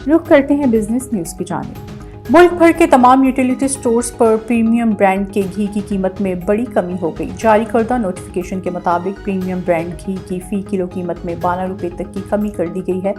रुख करते हैं बिजनेस न्यूज की जानिब। मुल्क भर के तमाम यूटिलिटी स्टोर्स पर प्रीमियम ब्रांड के घी की कीमत में बड़ी कमी हो गई। जारी करदा नोटिफिकेशन के मुताबिक प्रीमियम ब्रांड घी की फी किलो कीमत में 12 रुपये तक की कमी कर दी गई है।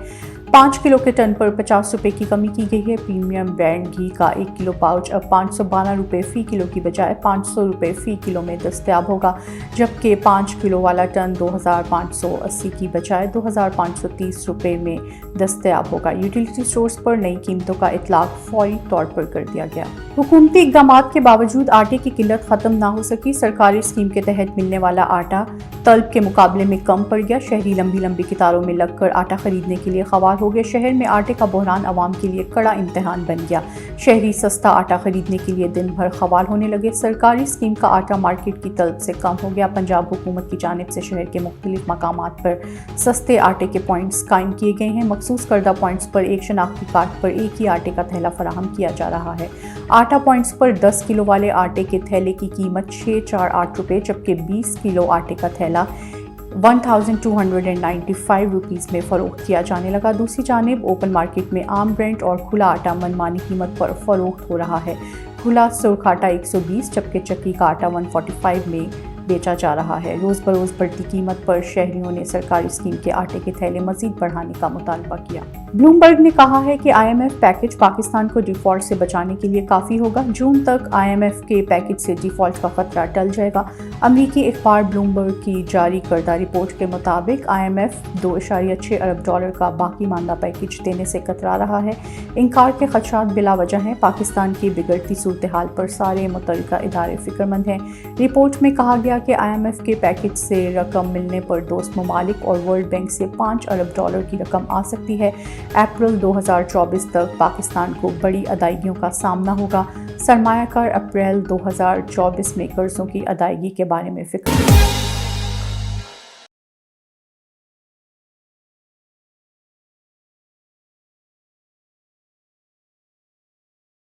5 किलो के टन पर 50 रुपये की कमी की गई है। प्रीमियम ब्रांड घी का 1 किलो पाउच अब 512 रुपये फ़ी किलो की बजाय 500 रुपये फ़ी किलो में दस्तयाब होगा, जबकि 5 किलो वाला टन 2580 की बजाय 2530 रुपये में दस्तयाब होगा। यूटिलिटी स्टोर्स पर नई कीमतों का इतलाक फौरी तौर पर कर दिया गया। हुकूमती इक़दामात के बावजूद आटे की किल्लत ख़त्म ना हो सकी। सरकारी स्कीम के तहत मिलने वाला आटा तलब के मुकाबले में कम पड़ गया। शहरी लंबी लंबी कतारों में लगकर आटा खरीदने के लिए ख़वार हो गए। शहर में आटे का बहरान आवाम के लिए कड़ा इम्तिहान बन गया। शहरी सस्ता आटा खरीदने के लिए दिन भर ख़वार होने लगे। सरकारी स्कीम का आटा मार्केट की तलब से कम हो गया। पंजाब हुकूमत की जानिब से शहर के मुख्तलिफ मकामात पर सस्ते आटे के पॉइंट्स कायम किए गए हैं। मखसूस करदा पॉइंट्स पर एक शनाख्ती कार्ड पर एक ही आटे का थैला फराहम किया जा रहा है। आटा पॉइंट्स पर 10 किलो वाले आटे के थैले की कीमत 648 रुपये, जबकि 20 किलो आटे का थैला 1295 रुपीज़ में फ़रोख्त किया जाने लगा। दूसरी जानिब ओपन मार्केट में आम ब्रांड और खुला आटा मनमानी कीमत पर फ़रोख्त हो रहा है। खुला सुर्ख आटा 120 जबकि चक्की का आटा 145 में बेचा जा रहा है। रोज़ बरोज़ बढ़ती कीमत पर शहरियों ने सरकारी स्कीम के आटे के थैले मज़ीद बढ़ाने का मुतालबा किया। ब्लूमबर्ग ने कहा है कि IMF पैकेज पाकिस्तान को डिफ़ॉल्ट से बचाने के लिए काफ़ी होगा। जून तक IMF के पैकेज से डिफ़ॉल्ट का खतरा टल जाएगा। अमरीकी अखबार ब्लूमबर्ग की जारी करदा रिपोर्ट के मुताबिक IMF $2.6 अरब का बाकी मानदा पैकेज देने से कतरा रहा है। इनकार के खदशात बिला वजह हैं। पाकिस्तान की बिगड़ती सूरत हाल पर सारे मुतल्लिका इदारे फ़िक्रमंद हैं। रिपोर्ट में कहा गया कि IMF के पैकेज से रकम मिलने पर दोस्त ममालिक और वर्ल्ड बैंक से $5 अरब की रकम आ सकती है। अप्रैल 2024 तक पाकिस्तान को बड़ी अदायगियों का सामना होगा। सरमायाकार अप्रैल 2024 में कर्ज़ों की अदायगी के बारे में फिक्र